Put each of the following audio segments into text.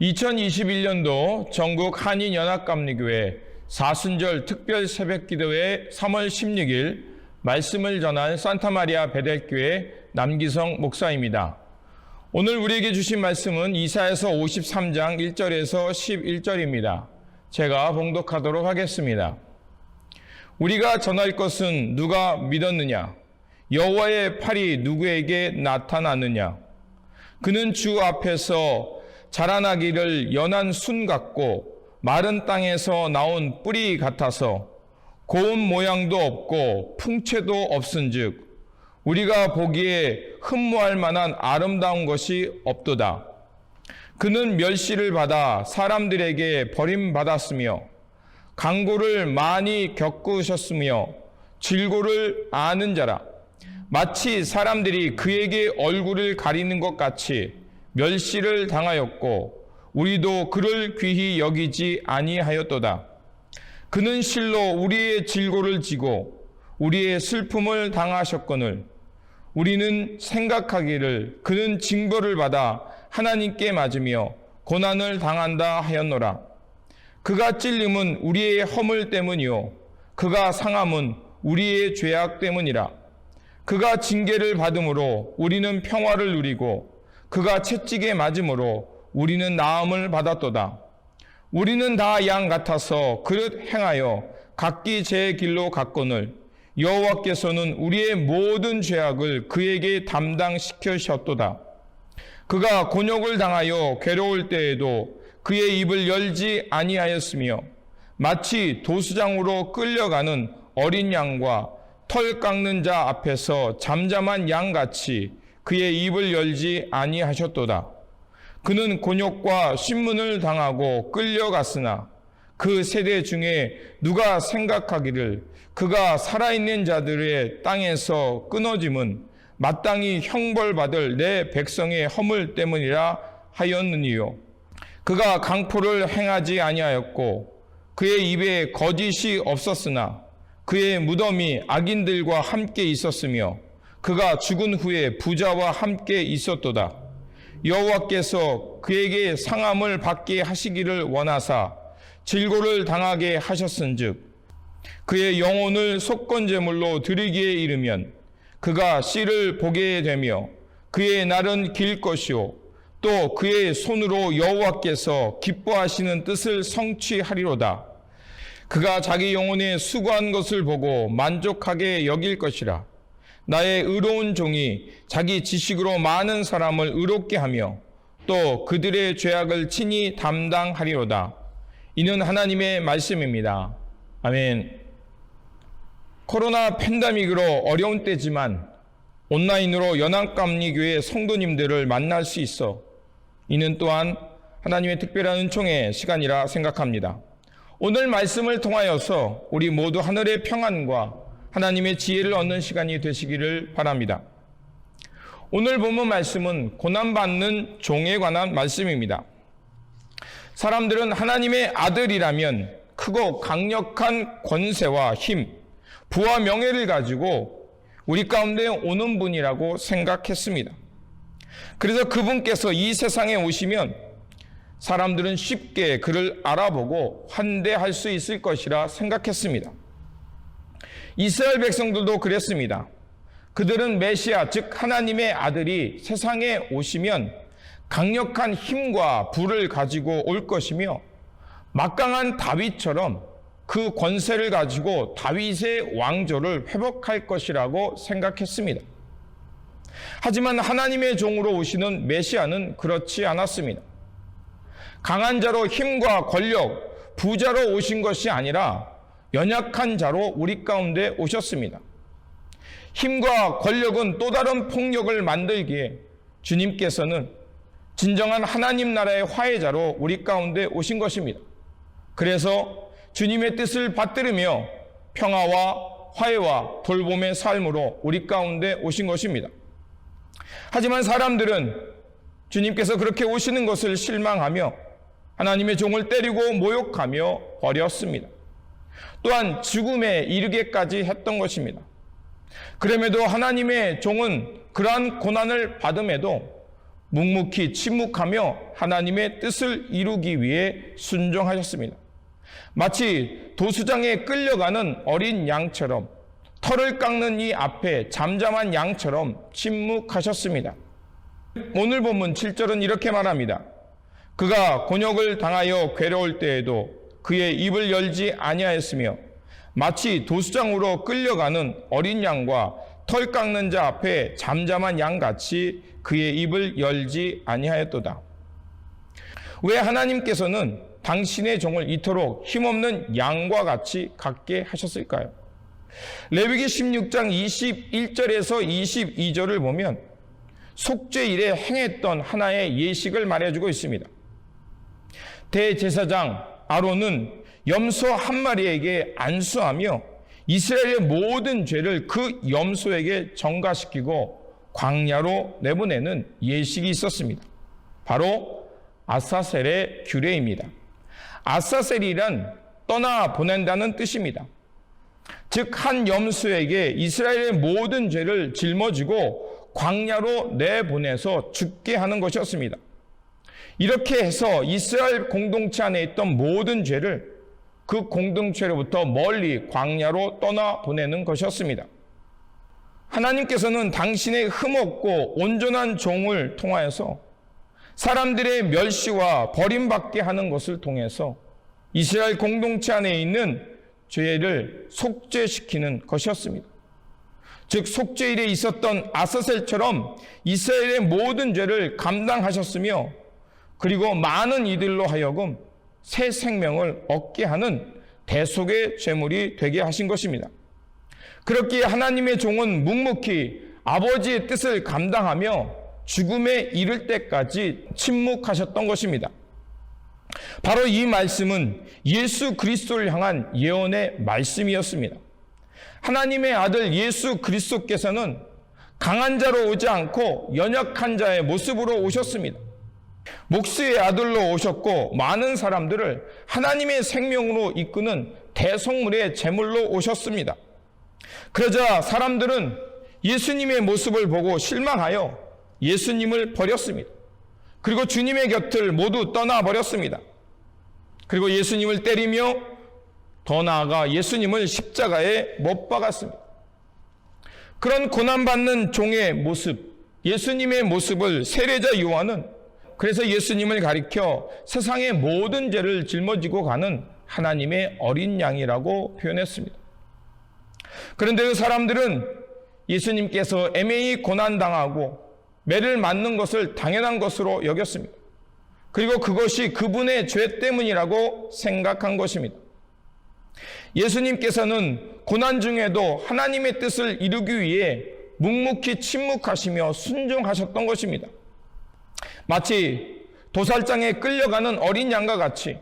2021년도 전국 한인연합감리교회 사순절 특별 새벽기도회 3월 16일 말씀을 전한 산타마리아 베델교회 남기성 목사입니다. 오늘 우리에게 주신 말씀은 이사야서 53장 1절에서 11절입니다. 제가 봉독하도록 하겠습니다. 우리가 전할 것은 누가 믿었느냐? 여호와의 팔이 누구에게 나타났느냐? 그는 주 앞에서 자라나기를 연한 순 같고 마른 땅에서 나온 뿌리 같아서 고운 모양도 없고 풍채도 없은즉 우리가 보기에 흠모할 만한 아름다운 것이 없도다. 그는 멸시를 받아 사람들에게 버림받았으며 강고를 많이 겪으셨으며 질고를 아는 자라. 마치 사람들이 그에게 얼굴을 가리는 것 같이 멸시를 당하였고 우리도 그를 귀히 여기지 아니하였도다. 그는 실로 우리의 질고를 지고 우리의 슬픔을 당하셨거늘 우리는 생각하기를 그는 징벌을 받아 하나님께 맞으며 고난을 당한다 하였노라. 그가 찔림은 우리의 허물 때문이요 그가 상함은 우리의 죄악 때문이라. 그가 징계를 받음으로 우리는 평화를 누리고 그가 채찍에 맞음으로 우리는 나음을 받았도다. 우리는 다 양 같아서 그릇 행하여 각기 제 길로 갔거늘 여호와께서는 우리의 모든 죄악을 그에게 담당시키셨도다. 그가 곤욕을 당하여 괴로울 때에도 그의 입을 열지 아니하였으며 마치 도수장으로 끌려가는 어린 양과 털 깎는 자 앞에서 잠잠한 양같이 그의 입을 열지 아니하셨도다. 그는 곤욕과 신문을 당하고 끌려갔으나 그 세대 중에 누가 생각하기를 그가 살아있는 자들의 땅에서 끊어짐은 마땅히 형벌받을 내 백성의 허물 때문이라 하였느니요. 그가 강포를 행하지 아니하였고 그의 입에 거짓이 없었으나 그의 무덤이 악인들과 함께 있었으며 그가 죽은 후에 부자와 함께 있었도다. 여호와께서 그에게 상함을 받게 하시기를 원하사 질고를 당하게 하셨은즉 그의 영혼을 속건제물로 드리기에 이르면 그가 씨를 보게 되며 그의 날은 길 것이요 또 그의 손으로 여호와께서 기뻐하시는 뜻을 성취하리로다. 그가 자기 영혼에 수고한 것을 보고 만족하게 여길 것이라. 나의 의로운 종이 자기 지식으로 많은 사람을 의롭게 하며 또 그들의 죄악을 친히 담당하리로다. 이는 하나님의 말씀입니다. 아멘. 코로나 팬데믹으로 어려운 때지만 온라인으로 연합감리교회 성도님들을 만날 수 있어 이는 또한 하나님의 특별한 은총의 시간이라 생각합니다. 오늘 말씀을 통하여서 우리 모두 하늘의 평안과 하나님의 지혜를 얻는 시간이 되시기를 바랍니다. 오늘 본문 말씀은 고난받는 종에 관한 말씀입니다. 사람들은 하나님의 아들이라면 크고 강력한 권세와 힘, 부와 명예를 가지고 우리 가운데 오는 분이라고 생각했습니다. 그래서 그분께서 이 세상에 오시면 사람들은 쉽게 그를 알아보고 환대할 수 있을 것이라 생각했습니다. 이스라엘 백성들도 그랬습니다. 그들은 메시아, 즉 하나님의 아들이 세상에 오시면 강력한 힘과 부를 가지고 올 것이며 막강한 다윗처럼 그 권세를 가지고 다윗의 왕조를 회복할 것이라고 생각했습니다. 하지만 하나님의 종으로 오시는 메시아는 그렇지 않았습니다. 강한 자로 힘과 권력, 부자로 오신 것이 아니라 연약한 자로 우리 가운데 오셨습니다. 힘과 권력은 또 다른 폭력을 만들기에 주님께서는 진정한 하나님 나라의 화해자로 우리 가운데 오신 것입니다. 그래서 주님의 뜻을 받들으며 평화와 화해와 돌봄의 삶으로 우리 가운데 오신 것입니다. 하지만 사람들은 주님께서 그렇게 오시는 것을 실망하며 하나님의 종을 때리고 모욕하며 버렸습니다. 또한 죽음에 이르게까지 했던 것입니다. 그럼에도 하나님의 종은 그러한 고난을 받음에도 묵묵히 침묵하며 하나님의 뜻을 이루기 위해 순종하셨습니다. 마치 도수장에 끌려가는 어린 양처럼, 털을 깎는 이 앞에 잠잠한 양처럼 침묵하셨습니다. 오늘 본문 7절은 이렇게 말합니다. 그가 곤욕을 당하여 괴로울 때에도 그의 입을 열지 아니하였으며 마치 도수장으로 끌려가는 어린 양과 털 깎는 자 앞에 잠잠한 양같이 그의 입을 열지 아니하였도다. 왜 하나님께서는 당신의 종을 이토록 힘없는 양과 같이 갖게 하셨을까요? 레위기 16장 21절에서 22절을 보면 속죄일에 행했던 하나의 예식을 말해주고 있습니다. 대제사장 아론은 염소 한 마리에게 안수하며 이스라엘의 모든 죄를 그 염소에게 전가시키고 광야로 내보내는 예식이 있었습니다. 바로 아사셀의 규례입니다. 아사셀이란 떠나 보낸다는 뜻입니다. 즉 한 염소에게 이스라엘의 모든 죄를 짊어지고 광야로 내보내서 죽게 하는 것이었습니다. 이렇게 해서 이스라엘 공동체 안에 있던 모든 죄를 그 공동체로부터 멀리 광야로 떠나보내는 것이었습니다. 하나님께서는 당신의 흠없고 온전한 종을 통하여서 사람들의 멸시와 버림받게 하는 것을 통해서 이스라엘 공동체 안에 있는 죄를 속죄시키는 것이었습니다. 즉 속죄일에 있었던 아사셀처럼 이스라엘의 모든 죄를 감당하셨으며 그리고 많은 이들로 하여금 새 생명을 얻게 하는 대속의 제물이 되게 하신 것입니다. 그렇기에 하나님의 종은 묵묵히 아버지의 뜻을 감당하며 죽음에 이를 때까지 침묵하셨던 것입니다. 바로 이 말씀은 예수 그리스도를 향한 예언의 말씀이었습니다. 하나님의 아들 예수 그리스도께서는 강한 자로 오지 않고 연약한 자의 모습으로 오셨습니다. 목수의 아들로 오셨고 많은 사람들을 하나님의 생명으로 이끄는 대속물의 제물로 오셨습니다. 그러자 사람들은 예수님의 모습을 보고 실망하여 예수님을 버렸습니다. 그리고 주님의 곁을 모두 떠나버렸습니다. 그리고 예수님을 때리며 더 나아가 예수님을 십자가에 못 박았습니다. 그런 고난받는 종의 모습, 예수님의 모습을 세례자 요한은 그래서 예수님을 가리켜 세상의 모든 죄를 짊어지고 가는 하나님의 어린 양이라고 표현했습니다. 그런데 그 사람들은 예수님께서 애매히 고난당하고 매를 맞는 것을 당연한 것으로 여겼습니다. 그리고 그것이 그분의 죄 때문이라고 생각한 것입니다. 예수님께서는 고난 중에도 하나님의 뜻을 이루기 위해 묵묵히 침묵하시며 순종하셨던 것입니다. 마치 도살장에 끌려가는 어린 양과 같이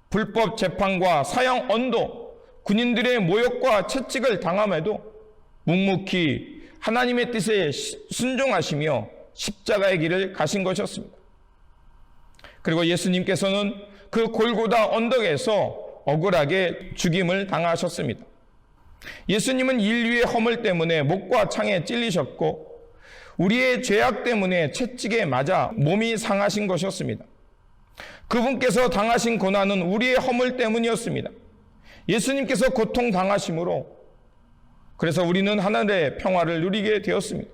불법 재판과 사형 언도, 군인들의 모욕과 채찍을 당함에도 묵묵히 하나님의 뜻에 순종하시며 십자가의 길을 가신 것이었습니다. 그리고 예수님께서는 그 골고다 언덕에서 억울하게 죽임을 당하셨습니다. 예수님은 인류의 허물 때문에 목과 창에 찔리셨고 우리의 죄악 때문에 채찍에 맞아 몸이 상하신 것이었습니다. 그분께서 당하신 고난은 우리의 허물 때문이었습니다. 예수님께서 고통당하심으로 그래서 우리는 하늘의 평화를 누리게 되었습니다.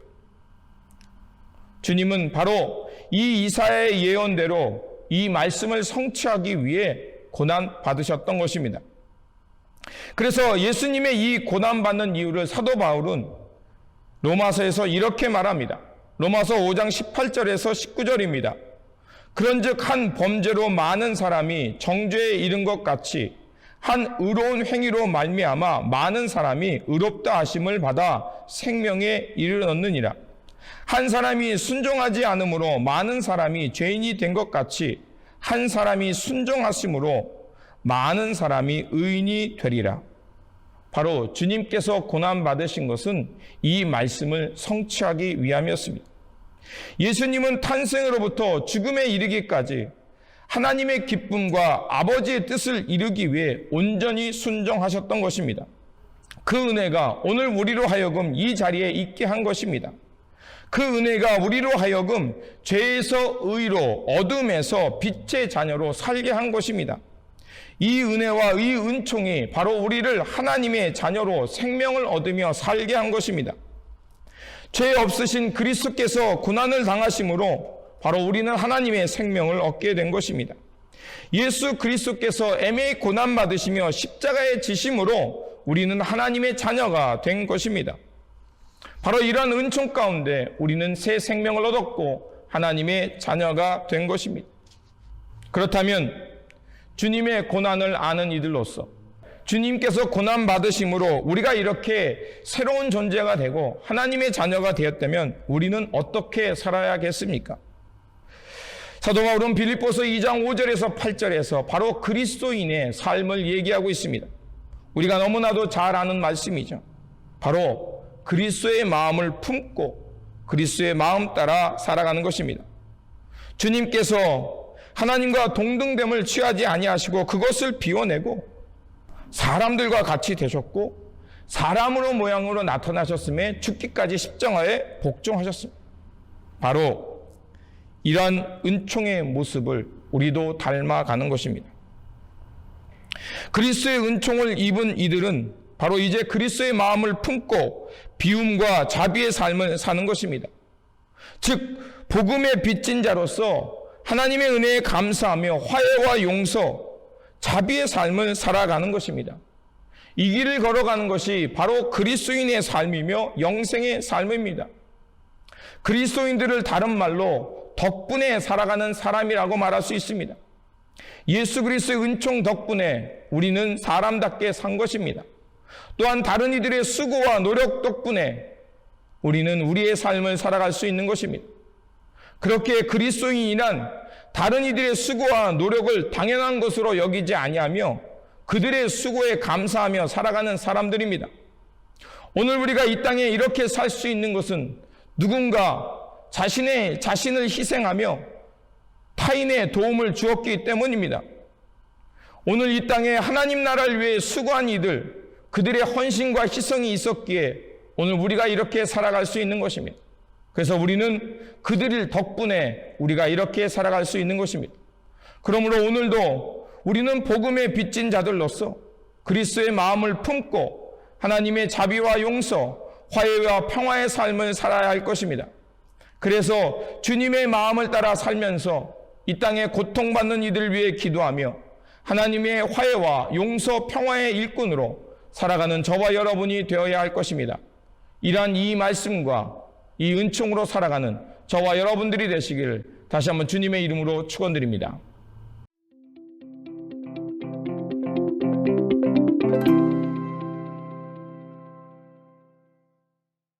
주님은 바로 이 이사야의 예언대로 이 말씀을 성취하기 위해 고난 받으셨던 것입니다. 그래서 예수님의 이 고난받는 이유를 사도 바울은 로마서에서 이렇게 말합니다. 로마서 5장 18절에서 19절입니다. 그런즉 한 범죄로 많은 사람이 정죄에 이른 것 같이 한 의로운 행위로 말미암아 많은 사람이 의롭다 하심을 받아 생명에 이르렀느니라. 한 사람이 순종하지 않으므로 많은 사람이 죄인이 된 것 같이 한 사람이 순종하심으로 많은 사람이 의인이 되리라. 바로 주님께서 고난받으신 것은 이 말씀을 성취하기 위함이었습니다. 예수님은 탄생으로부터 죽음에 이르기까지 하나님의 기쁨과 아버지의 뜻을 이루기 위해 온전히 순종하셨던 것입니다. 그 은혜가 오늘 우리로 하여금 이 자리에 있게 한 것입니다. 그 은혜가 우리로 하여금 죄에서 의로, 어둠에서 빛의 자녀로 살게 한 것입니다. 이 은혜와 이 은총이 바로 우리를 하나님의 자녀로 생명을 얻으며 살게 한 것입니다. 죄 없으신 그리스도께서 고난을 당하심으로 바로 우리는 하나님의 생명을 얻게 된 것입니다. 예수 그리스도께서 애매히 고난받으시며 십자가에 지심으로 우리는 하나님의 자녀가 된 것입니다. 바로 이러한 은총 가운데 우리는 새 생명을 얻었고 하나님의 자녀가 된 것입니다. 그렇다면 주님의 고난을 아는 이들로서 주님께서 고난받으심으로 우리가 이렇게 새로운 존재가 되고 하나님의 자녀가 되었다면 우리는 어떻게 살아야겠습니까? 사도 바울은 빌립보서 2장 5절에서 8절에서 바로 그리스도인의 삶을 얘기하고 있습니다. 우리가 너무나도 잘 아는 말씀이죠. 바로 그리스도의 마음을 품고 그리스도의 마음 따라 살아가는 것입니다. 주님께서 하나님과 동등됨을 취하지 아니하시고 그것을 비워내고 사람들과 같이 되셨고 사람으로 모양으로 나타나셨음에 죽기까지 십자가에 복종하셨습니다. 바로 이러한 은총의 모습을 우리도 닮아가는 것입니다. 그리스도의 은총을 입은 이들은 바로 이제 그리스도의 마음을 품고 비움과 자비의 삶을 사는 것입니다. 즉 복음의 빚진 자로서 하나님의 은혜에 감사하며 화해와 용서, 자비의 삶을 살아가는 것입니다. 이 길을 걸어가는 것이 바로 그리스도인의 삶이며 영생의 삶입니다. 그리스도인들을 다른 말로 덕분에 살아가는 사람이라고 말할 수 있습니다. 예수 그리스도의 은총 덕분에 우리는 사람답게 산 것입니다. 또한 다른 이들의 수고와 노력 덕분에 우리는 우리의 삶을 살아갈 수 있는 것입니다. 그렇게 그리스도인이란 다른 이들의 수고와 노력을 당연한 것으로 여기지 아니하며 그들의 수고에 감사하며 살아가는 사람들입니다. 오늘 우리가 이 땅에 이렇게 살 수 있는 것은 누군가 자신을 희생하며 타인의 도움을 주었기 때문입니다. 오늘 이 땅에 하나님 나라를 위해 수고한 이들, 그들의 헌신과 희생이 있었기에 오늘 우리가 이렇게 살아갈 수 있는 것입니다. 그래서 우리는 그들 덕분에 우리가 이렇게 살아갈 수 있는 것입니다. 그러므로 오늘도 우리는 복음에 빚진 자들로서 그리스도의 마음을 품고 하나님의 자비와 용서, 화해와 평화의 삶을 살아야 할 것입니다. 그래서 주님의 마음을 따라 살면서 이 땅에 고통받는 이들을 위해 기도하며 하나님의 화해와 용서, 평화의 일꾼으로 살아가는 저와 여러분이 되어야 할 것입니다. 이러한 이 말씀과 이 은총으로 살아가는 저와 여러분들이 되시기를 다시 한번 주님의 이름으로 축원드립니다.